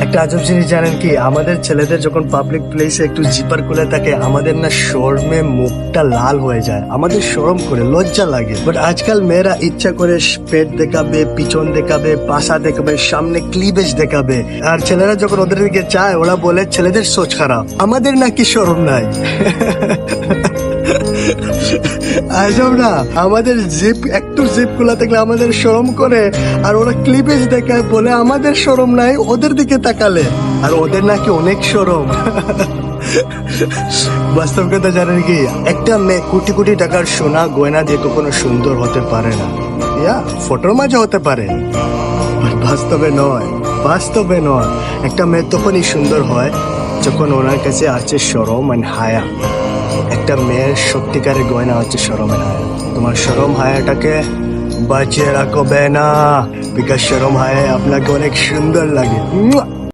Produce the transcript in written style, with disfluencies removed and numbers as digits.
একটা আজব জিনিস জানেন কি, আমাদের ছেলেদের যখন পাবলিক প্লেসে একটু জিপার খুলে থাকে আমাদের না শরমে মুখটা লাল হয়ে যায়, আমাদের শরম করে লজ্জা লাগে। বাট আজকাল মেয়েরা ইচ্ছা করে পেট দেখাবে, পিছন দেখাবে, পাশা দেখাবে, সামনে ক্লিভেজ দেখাবে, আর ছেলেরা যখন ওদের দিকে চায় ওরা বলে ছেলেদের সোচ খারাপ। আমাদের নাকি শরম নাই? আজব না, আমাদের জিপ একটু জিপ খোলা থাকলে আমাদের শরম করে, আর ওরা ক্লিপেজ দেখায় বলে আমাদের শরম নাই ওদের দিকে তাকালে, আর ওদের নাকি অনেক শরম। বাস্তব কথা জানেন কি, একটা মেয়ে কোটি কোটি টাকার সোনা গয়না দিয়ে কখনো সুন্দর হতে পারে না। ইয়া ফটোর মাঝে হতে পারে, বাস্তবে নয়, বাস্তবে নয়। একটা মেয়ে তখনই সুন্দর হয় যখন ওনার কাছে আছে শরম আর হায়া। একটা মেয়ের সত্যিকারের গয়না হচ্ছে শরম আর হায়া। তোমার শরম হায়াটাকে বাঁচিয়ে রাখবে না, বিকজ শরম হায়া আপনাকে অনেক সুন্দর লাগে।